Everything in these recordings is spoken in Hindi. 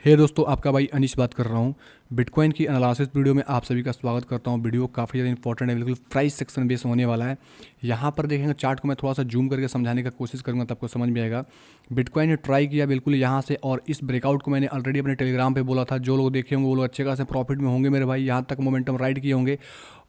हे दोस्तों, आपका भाई अनीश बात कर रहा हूँ। बिटकॉइन की एनालिसिस वीडियो में आप सभी का स्वागत करता हूँ। वीडियो काफ़ी ज़्यादा इंपॉर्टेंट है, बिल्कुल प्राइस सेक्शन बेस होने वाला है। यहाँ पर देखेंगे चार्ट को मैं थोड़ा सा जूम करके समझाने का कोशिश करूँगा, तब आपको समझ में आएगा। बिटकॉइन ने ट्राई किया बिल्कुल यहाँ से, और इस ब्रेकआउट को मैंने ऑलरेडी अपने टेलीग्राम पे बोला था। जो लोग देखे होंगे वो लोग अच्छे खासे प्रॉफिट में होंगे मेरे भाई। यहाँ तक मोमेंटम राइड किए होंगे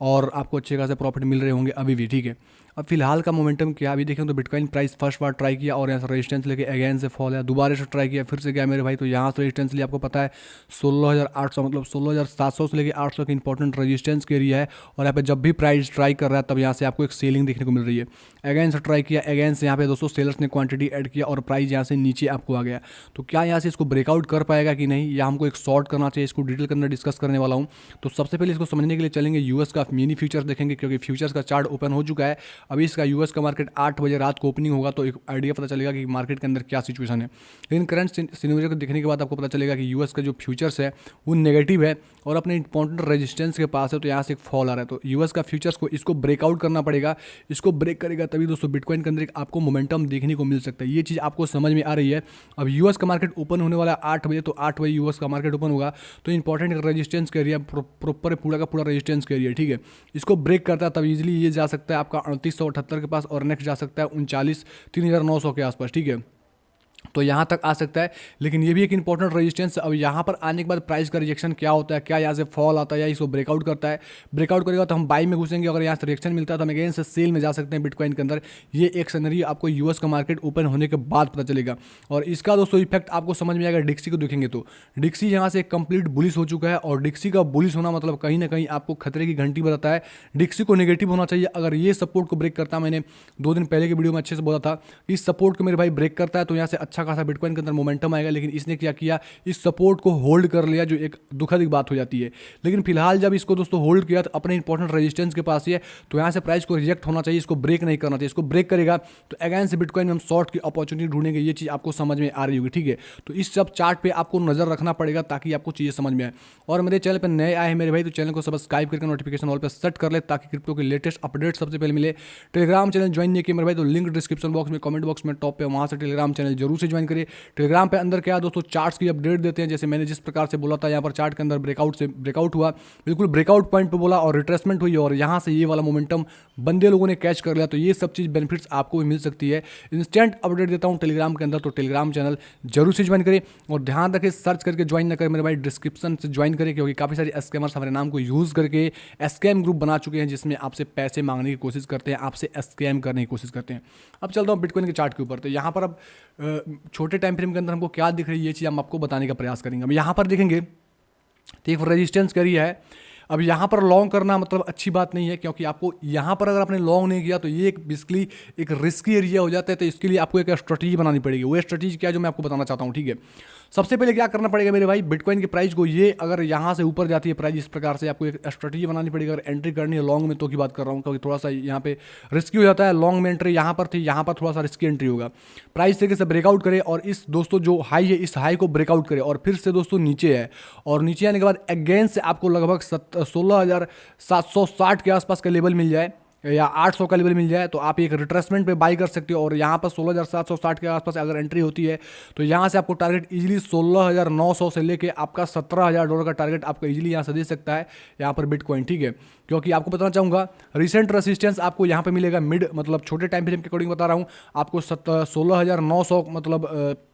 और आपको अच्छे खासे प्रॉफिट मिल रहे होंगे अभी भी, ठीक है। अब फिलहाल का मोमेंटम क्या, अभी देखें तो बिटकॉइन प्राइस फर्स्ट बार ट्राई किया और यहाँ से रेजिस्टेंस लेके अगेन से फॉल है, दोबारा से ट्राई किया, फिर से गया मेरे भाई। तो यहाँ से रेजिस्टेंस लिया, आपको पता है 16,800 मतलब 16,700 से लेके 800 की इंपॉर्टेंट रेजिस्टेंस के एरिया है। और यहाँ पे जब भी प्राइस ट्राई कर रहा है तब यहाँ से आपको एक सेलिंग देखने को मिल रही है। अगेन से ट्राई किया, अगेन से यहाँ पे दोस्तों सेलर्स ने क्वांटिटी ऐड किया और प्राइस यहाँ से नीचे आपको आ गया। तो क्या यहाँ से इसको ब्रेकआउट कर पाएगा कि नहीं, या हमको एक शॉर्ट करना चाहिए, इसको डिटेल के अंदर डिस्कस करने वाला हूँ। तो सबसे पहले इसको समझने के लिए चलेंगे यूएस का मिनी फ्यूचर्स देखेंगे, क्योंकि फ्यूचर्स का चार्ट ओपन हो चुका है। अभी इसका यूएस का मार्केट 8 बजे रात को ओपनिंग होगा, तो एक आइडिया पता चलेगा कि मार्केट के अंदर क्या सिचुएशन है। लेकिन करंट सिनेरियो को देखने के बाद आपको पता चलेगा कि यूएस का जो फ्यूचर्स है वो नेगेटिव है और अपने इंपॉर्टेंट रेजिस्टेंस के पास है। तो यहाँ से एक फॉल आ रहा है, तो यूएस का फ्यूचर्स को इसको ब्रेकआउट करना पड़ेगा। इसको ब्रेक करेगा तभी दोस्तों बिटकॉइन के अंदर एक आपको मोमेंटम देखने को मिल सकता है। ये चीज़ आपको समझ में आ रही है। अब यूएस का मार्केट ओपन होने वाला है 8 बजे, तो 8 बजे यूएस का मार्केट ओपन होगा। तो इंपॉर्टेंट रेजिस्टेंस के एरिया प्रॉपर पूरा का पूरा रेजिस्टेंस के एरिया, ठीक है। इसको ब्रेक करता है तब इजीली ये जा सकता है आपका 3878 के पास, और नेक्स्ट जा सकता है 39,900 के आसपास, ठीक है। तो यहाँ तक आ सकता है, लेकिन ये भी एक इंपॉर्टेंट रेजिस्टेंस। अब यहाँ पर आने के बाद प्राइस का रिजेक्शन क्या होता है, क्या यहाँ से फॉल आता है या इसको ब्रेकआउट करता है। ब्रेकआउट करेगा तो हम बाई में घुसेंगे, अगर यहाँ से रिजेक्शन मिलता है तो हम अगेन से सेल में जा सकते हैं बिटकॉइन के अंदर। ये एक सिनेरियो आपको यूएस का मार्केट ओपन होने के बाद पता चलेगा। और इसका दोस्तों इफेक्ट आपको समझ में आएगा। डिक्सी को देखेंगे तो डिक्सी यहाँ से कंप्लीट बुलिश हो चुका है, और डिक्सी का बुलिश होना मतलब कहीं ना कहीं आपको खतरे की घंटी बताता है। डिक्सी को नेगेटिव होना चाहिए। अगर ये सपोर्ट को ब्रेक करता है, मैंने 2 दिन पहले की वीडियो में अच्छे से बोला था, इस सपोर्ट को मेरे भाई ब्रेक करता है तो यहाँ से अच्छा खासा बिटकॉइन के अंदर मोमेंटम आएगा। लेकिन इसने क्या किया, इस सपोर्ट को होल्ड कर लिया, जो एक दुखद बात हो जाती है। लेकिन फिलहाल जब इसको दोस्तों होल्ड किया तो अपने इंपॉर्टेंट रेजिस्टेंस के पास ही है, तो यहाँ से प्राइस को रिजेक्ट होना चाहिए, इसको ब्रेक नहीं करना चाहिए। इसको ब्रेक करेगा तो अगेन से बिटकॉइन में हम शॉर्ट की अपॉर्चुनिटी ढूंढेंगे। ये चीज़ आपको समझ में आ रही होगी, ठीक है। तो इस सब चार्ट पे आपको नजर रखना पड़ेगा ताकि आपको चीज़ें समझ में आए। और मेरे चैनल पर नए आए हैं मेरे भाई, तो चैनल को सब्सक्राइब करके नोटिफिकेशन ऑल पर सेट कर ले, ताकि क्रिप्टो के लेटेस्ट अपडेट सबसे पहले मिले। टेलीग्राम चैनल ज्वाइन नहीं किया मेरे भाई, तो लिंक डिस्क्रिप्शन बॉक्स में, कमेंट बॉक्स में टॉप पे, वहाँ से टेलीग्राम चैनल जरूर से ज्वाइन करिए। टेलीग्राम पे अंदर क्या दोस्तों चार्ट्स की अपडेट देते हैं, जैसे मैंने जिस प्रकार से बोला था, यहाँ पर चार्ट के अंदर ब्रेकआउट हुआ, बिल्कुल ब्रेकआउट पॉइंट पे बोला और रिट्रेसमेंट हुई, और यहाँ से ये वाला मोमेंटम बंदे लोगों ने कैच कर लिया। तो ये सब चीज़ बेनिफिट्स आपको भी मिल सकती है। इंस्टेंट अपडेट देता हूँ टेलीग्राम के अंदर, तो टेलीग्राम चैनल जरूर से ज्वाइन करें। और ध्यान रखें, सर्च करके ज्वाइन ना करें मेरे भाई, डिस्क्रिप्शन से ज्वाइन करें, क्योंकि काफ़ी सारे स्कैमर्स हमारे नाम को यूज़ करके स्कैम ग्रुप बना चुके हैं, जिसमें आपसे पैसे मांगने की कोशिश करते हैं, आपसे स्कैम करने की कोशिश करते हैं। अब चलता हूँ बिटकॉइन के चार्ट के ऊपर। तो यहाँ पर अब छोटे टाइम फ्रेम के अंदर हमको क्या दिख रही है, ये चीज़ हम आपको बताने का प्रयास करेंगे। अब यहाँ पर देखेंगे तो एक रेजिस्टेंस करी है। अब यहाँ पर लॉन्ग करना मतलब अच्छी बात नहीं है, क्योंकि आपको यहाँ पर अगर आपने लॉन्ग नहीं किया तो ये एक बेसिकली एक रिस्की एरिया हो जाता है। तो इसके लिए आपको एक स्ट्रेटेजी बनानी पड़ेगी। वो स्ट्रेटेजी क्या है जो मैं आपको बताना चाहता हूँ, ठीक है। सबसे पहले क्या करना पड़ेगा मेरे भाई, बिटकॉइन की प्राइस को, ये अगर यहाँ से ऊपर जाती है प्राइस इस प्रकार से, आपको एक स्ट्रेटेजी बनानी पड़ेगी। अगर एंट्री करनी है लॉन्ग में तो की बात कर रहा हूँ, क्योंकि थोड़ा सा यहाँ पे रिस्की हो जाता है। लॉन्ग में एंट्री यहाँ पर थी, यहाँ पर थोड़ा सा रिस्की एंट्री होगा। प्राइस तरीके से ब्रेकआउट करे और इस दोस्तों जो हाई है, इस हाई को ब्रेकआउट करे, और फिर से दोस्तों नीचे है, और नीचे आने के बाद अगेन से आपको लगभग 16,760 के आसपास का लेवल मिल जाए, या 800 का लेवल मिल जाए, तो आप एक रिट्रेसमेंट पे बाई कर सकते हो। और यहाँ पर 16,760 के आसपास अगर एंट्री होती है तो यहाँ से आपको टारगेट इजीली 16,900 से लेके आपका $17,000 का टारगेट आपको इजीली यहाँ से दे सकता है यहाँ पर बिटकॉइन, ठीक है। क्योंकि आपको बताना चाहूँगा, रिसेंट रेसिस्टेंस आपको यहाँ पे मिलेगा मिड, मतलब छोटे टाइम फ्रेम के अकॉर्डिंग बता रहा हूँ आपको 16,900 मतलब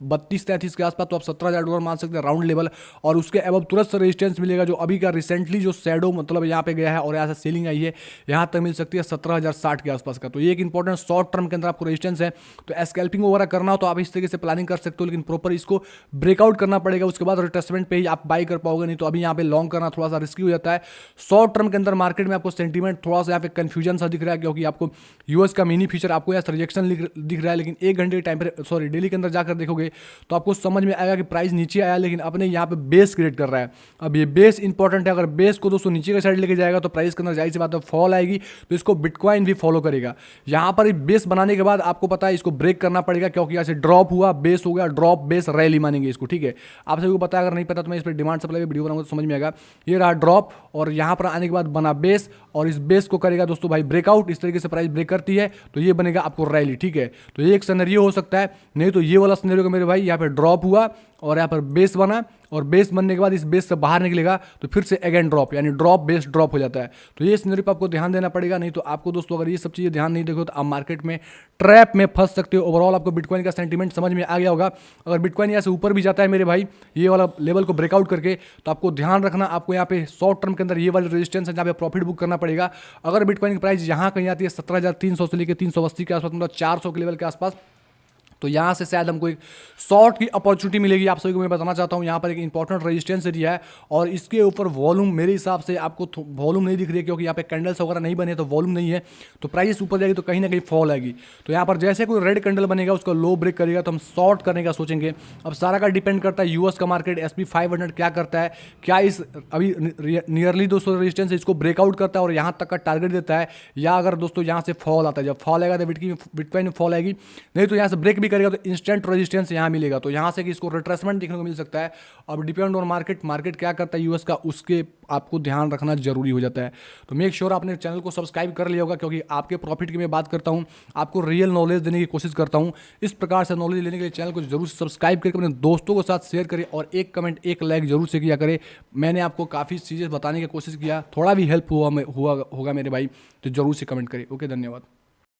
32-33 के आसपास, तो आप $17,000 मान सकते हैं राउंड लेवल। और उसके अब तुरंत से रेजिस्टेंस मिलेगा जो अभी का रिसेंटली जो शैडो मतलब यहाँ पे गया है और यहाँ से सेलिंग आई है, यहाँ तक मिल सकती है 17,060 के आसपास का। तो ये एक इंपॉर्टेंट शॉर्ट टर्म के अंदर आपको रेजिस्टेंस है। तो स्कैल्पिंग वगैरह करना हो तो आप इस तरीके से प्लानिंग कर सकते हो, लेकिन प्रॉपर इसको ब्रेकआउट करना पड़ेगा, उसके बाद रिट्रेसमेंट पे ही आप बाई कर पाओगे। नहीं तो अभी यहाँ पे लॉन्ग करना थोड़ा सा रिस्की हो जाता है। शॉर्ट टर्म के अंदर मार्केट में आपको सेंटीमेंट थोड़ा सा यहाँ पे कंफ्यूजन सा दिख रहा है, क्योंकि आपको यूएस का मिनी फ्यूचर आपको यहाँ रिजेक्शन दिख रहा है। लेकिन 1 घंटे के टाइम पर, सॉरी डेली के अंदर जाकर देखोगे तो आपको समझ में आएगा कि प्राइस नीचे आया, लेकिन अपने यहाँ पे बेस क्रिएट कर रहा है। अब ये बेस इंपॉर्टेंट है। अगर बेस को दोस्तों नीचे के साइड लेके जाएगा तो प्राइस के अंदर जाहिर सी बात है फॉल आएगी, तो इसको बिटकॉइन भी फॉलो करेगा। यहाँ पर बेस बनाने के बाद आपको पता है इसको ब्रेक करना पड़ेगा, क्योंकि यहाँ से ड्रॉप हुआ, बेस हो गया, ड्रॉप बेस रैली मानेंगे इसको, ठीक है। आप सभी को पता है, अगर नहीं पता तो मैं इस पर डिमांड सप्लाई वीडियो बनाऊंगा तो समझ में आएगा। ये रहा ड्रॉप, और यहाँ पर आने के बाद बना बेस, और इस बेस को करेगा दोस्तों भाई ब्रेकआउट। इस तरीके से प्राइस ब्रेक करती है तो ये बनेगा आपको रैली, ठीक है। तो ये एक सिनेरियो हो सकता है। नहीं तो ये वाला सिनेरियो का मेरे भाई यहाँ पे ड्रॉप हुआ और यहाँ पर बेस बना और बेस बनने के बाद इस बेस से बाहर निकलेगा तो फिर से अगेन ड्रॉप, यानी ड्रॉप बेस ड्रॉप हो जाता है। तो ये सिनेरियो पर आपको ध्यान देना पड़ेगा, नहीं तो आपको दोस्तों अगर ये सब चीज़ें ध्यान नहीं देखो तो आप मार्केट में ट्रैप में फंस सकते हो। ओवरऑल आपको बिटकॉइन का सेंटीमेंट समझ में आ गया होगा। अगर बिटकॉइन यहाँ से ऊपर भी जाता है मेरे भाई ये वाला लेवल को ब्रेकआउट करके, तो आपको ध्यान रखना, आपको यहाँ पे शॉर्ट टर्म के अंदर ये वाली रेजिस्टेंस है जहाँ पे प्रॉफिट बुक करना पड़ेगा। अगर बिटकॉइन की प्राइस यहाँ कहीं आती है 17,300 से लेकर 380 के आसपास, मतलब 400 के लेवल के आसपास, तो यहाँ से शायद हमको एक शॉर्ट की अपॉर्चुनिटी मिलेगी। आप सभी को मैं बताना चाहता हूँ यहाँ पर एक इंपॉर्टेंट रेजिस्टेंस एरिया है और इसके ऊपर वॉल्यूम मेरे हिसाब से आपको वॉल्यूम नहीं दिख रही है क्योंकि यहाँ पे कैंडल्स वगैरह नहीं बने तो वॉल्यूम नहीं है, तो प्राइस ऊपर जाएगी तो कहीं ना कहीं फॉल आएगी। तो यहाँ पर जैसे कोई रेड कैंडल बनेगा उसका लो ब्रेक करेगा तो हम शॉर्ट करने का सोचेंगे। अब सारा का डिपेंड करता है यूएस का मार्केट SP 500 क्या करता है, क्या इस अभी नियरली दोस्तों रेजिस्टेंस इसको ब्रेकआउट करता है और यहाँ तक का टारगेट देता है, या अगर दोस्तों यहाँ से फॉल आता है, जब फॉल आएगा तो बिटकॉइन में फॉल आएगी, नहीं तो यहाँ से ब्रेक भी करेगा तो इंस्टेंट रेजिस्टेंस यहाँ मिलेगा, तो यहाँ से कि इसको रिट्रेसमेंट देखने को मिल सकता है। अब डिपेंड ऑन मार्केट क्या करता है यूएस का, उसके आपको ध्यान रखना जरूरी हो जाता है। तो मेक श्योर आपने चैनल को सब्सक्राइब कर लिया होगा क्योंकि आपके प्रॉफिट की मैं बात करता हूँ, आपको रियल नॉलेज देने की कोशिश करता हूँ। इस प्रकार से नॉलेज लेने के लिए चैनल को जरूर सब्सक्राइब करके अपने दोस्तों के साथ शेयर करें और एक कमेंट एक लाइक जरूर से किया करें। मैंने आपको काफ़ी चीज़ें बताने की कोशिश किया, थोड़ा भी हेल्प हुआ होगा मेरे भाई, तो जरूर से कमेंट करें। ओके, धन्यवाद।